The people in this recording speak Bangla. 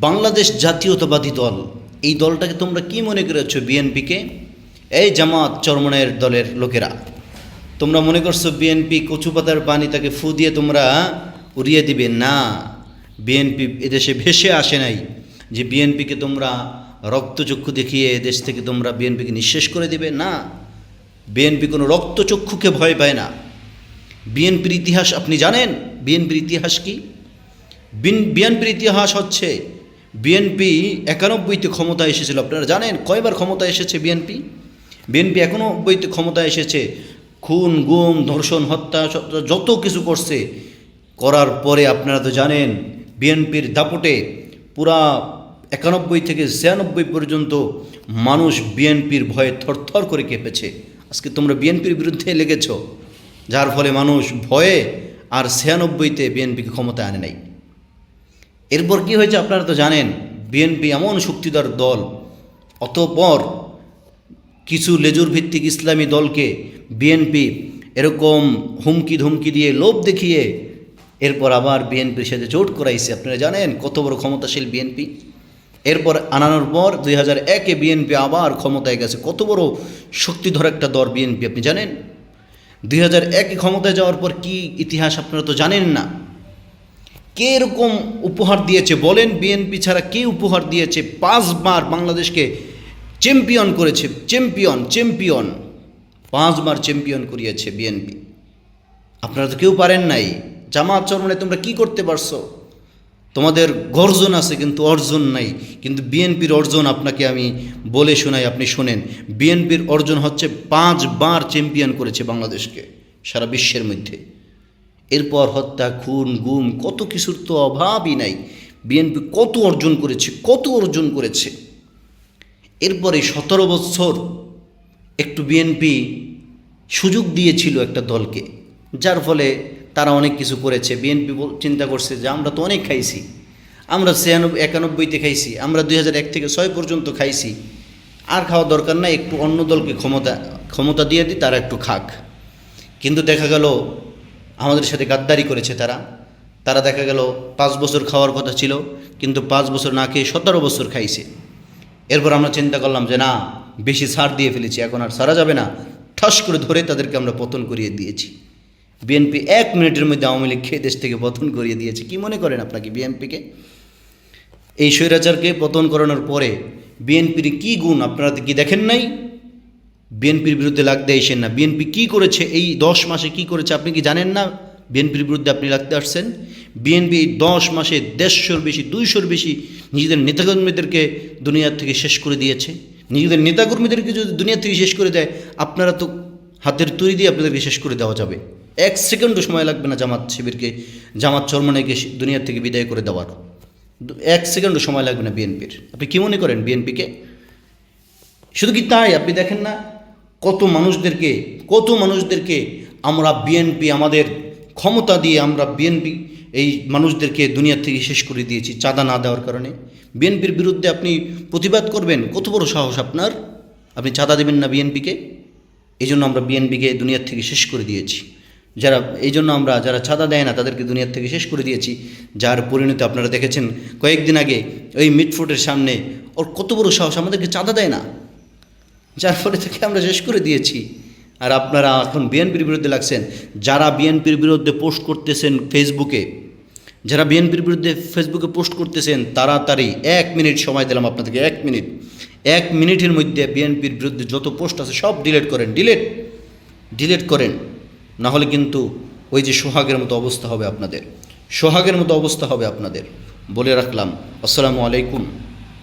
বাংলাদেশ জাতীয়তাবাদী দল, এই দলটাকে তোমরা কি মনে করেছো? বিএনপিকে, এই জামাত চরমনের দলের লোকেরা তোমরা মনে করছো বিএনপি কচু পাতার পানি তাকে ফু দিয়ে তোমরা উড়িয়ে দিবে? না, বিএনপি এদেশে ভেসে আসে নাই যে বিএনপিকে তোমরা রক্তচক্ষু দেখিয়ে এদেশ থেকে তোমরা বিএনপিকে নিঃশেষ করে দিবে। না, বিএনপি কোনো রক্তচক্ষুকে ভয় পায় না। বিএনপির ইতিহাস আপনি জানেন? বিএনপির ইতিহাস কি? বিএনপির ইতিহাস হচ্ছে বিএনপি 91তে ক্ষমতায় এসেছিল। আপনারা জানেন কয়বার ক্ষমতায় এসেছে বিএনপি? বিএনপি 91তে ক্ষমতায় এসেছে, খুন গুম ধর্ষণ হত্যা যত কিছু করছে, করার পরে আপনারা তো জানেন বিএনপির দাপটে পুরা 91 থেকে 96 পর্যন্ত মানুষ বিএনপির ভয়ে থরথর করে কেঁপেছে। আজকে তোমরা বিএনপির বিরুদ্ধে লেগেছ, যার ফলে মানুষ ভয়ে আর 96তে বিএনপিকে ক্ষমতায় আনে নাই। এরপর কি হয়েছে আপনারা তো জানেন, বিএনপি এমন শক্তিধর দল, অতঃপর কিছু লেজুর ভিত্তিক ইসলামী দলকে বিএনপি এরকম হুমকি ধমকি দিয়ে লোভ দেখিয়ে এরপর আবার বিএনপির সাথে জোট করাইছে। আপনারা জানেন কত বড় ক্ষমতাশীল বিএনপি। এরপর আনানোর পর 2001-এ বিএনপি আবার ক্ষমতায় গেছে। কত বড় শক্তিধর একটা দল বিএনপি, আপনি জানেন? 2001-এ ক্ষমতায় যাওয়ার পর কি ইতিহাস আপনারা তো জানেন না। কে এরকম উপহার দিয়েছে বলেন? বিএনপি ছাড়া কে উপহার দিয়েছে? 5 বার বাংলাদেশকে চ্যাম্পিয়ন করেছে, চ্যাম্পিয়ন 5 বার চ্যাম্পিয়ন করিয়েছে বিএনপি। আপনারা তো কেউ পারেন নাই। জামাত চরমনে তোমরা কি করতে পারছো? তোমাদের গর্জন আছে কিন্তু অর্জন নাই। কিন্তু বিএনপির অর্জন আপনাকে আমি বলে শোনাই, আপনি শোনেন। বিএনপির অর্জন হচ্ছে 5 বার চ্যাম্পিয়ন করেছে বাংলাদেশকে সারা বিশ্বের মধ্যে। এরপর হত্যা খুন গুম কত কিছুর তো অভাবই নাই। বিএনপি কত অর্জন করেছে। এরপরে 17 বছর একটু বিএনপি সুযোগ দিয়েছিল একটা দলকে, যার ফলে তারা অনেক কিছু করেছে। বিএনপি চিন্তা করছে যে আমরা তো অনেক খাইছি, আমরা 91-তে খাইছি, আমরা 2001 থেকে 6 পর্যন্ত খাইছি, আর খাওয়া দরকার নাই, একটু অন্য দলকে ক্ষমতা দিয়ে দিই, তারা একটু খাক। কিন্তু দেখা গেল আমাদের সাথে গাদ্দারি করেছে তারা দেখা গেল 5 বছর খাওয়ার কথা ছিল, কিন্তু 5 বছর না খেয়ে 17 বছর খাইছে। এরপর আমরা চিন্তা করলাম যে না, বেশি ছাড় দিয়ে ফেলেছি, এখন আর ছাড়া যাবে না, ঠাস করে ধরে তাদেরকে আমরা পতন করিয়ে দিয়েছি। বিএনপি 1 মিনিটের মধ্যে আওয়ামী লীগ খেয়ে দেশ থেকে পতন করিয়ে দিয়েছে। কি মনে করেন আপনাকে বিএনপিকে? এই স্বৈরাচারকে পতন করানোর পরে বিএনপির কি গুণ আপনারা কি দেখেন নাই? বিএনপির বিরুদ্ধে লাগতে আসেন না। বিএনপি কি করেছে এই 10 মাসে, কি করেছে আপনি কি জানেন না? বিএনপির বিরুদ্ধে আপনি লাগতে আসছেন। বিএনপি এই 10 মাসে 150-র বেশি 200-র বেশি নিজেদের নেতাকর্মীদেরকে দুনিয়ার থেকে শেষ করে দিয়েছে। নিজেদের নেতাকর্মীদেরকে যদি দুনিয়া থেকে শেষ করে দেয়, আপনারা তো হাতের তৈরি দিয়ে আপনাদেরকে শেষ করে দেওয়া যাবে। 1 সেকেন্ডও সময় লাগবে না জামাত চরমনাইকে দুনিয়ার থেকে বিদায় করে দেওয়ার। 1 সেকেন্ডও সময় লাগবে না বিএনপির। আপনি কি মনে করেন বিএনপিকে? শুধু কি তাই, আপনি দেখেন না কত মানুষদেরকে আমরা বিএনপি আমাদের ক্ষমতা দিয়ে আমরা বিএনপি এই মানুষদেরকে দুনিয়ার থেকে শেষ করে দিয়েছি চাঁদা না দেওয়ার কারণে। বিএনপির বিরুদ্ধে আপনি প্রতিবাদ করবেন, কত বড় সাহস আপনার? আপনি চাঁদা দেবেন না বিএনপিকে? এই জন্য আমরা বিএনপিকে দুনিয়ার থেকে শেষ করে দিয়েছি। যারা চাঁদা দেয় না তাদেরকে দুনিয়ার থেকে শেষ করে দিয়েছি, যার পরিণতি আপনারা দেখেছেন কয়েকদিন আগে ওই মিটফোর্টের সামনে। ওর কত বড় সাহস, আমাদেরকে চাঁদা দেয় না, যার ফলে থেকে আমরা শেষ করে দিয়েছি। আর আপনারা এখন বিএনপির বিরুদ্ধে লাগছেন। যারা বিএনপির বিরুদ্ধে পোস্ট করতেছেন ফেসবুকে পোস্ট করতেছেন, তাড়াতাড়ি 1 মিনিট সময় দিলাম আপনাদেরকে, 1 মিনিটের মধ্যে বিএনপির বিরুদ্ধে যত পোস্ট আছে সব ডিলিট করেন। না হলে কিন্তু ওই যে সোহাগের মতো অবস্থা হবে আপনাদের, বলে রাখলাম। আসসালামু আলাইকুম।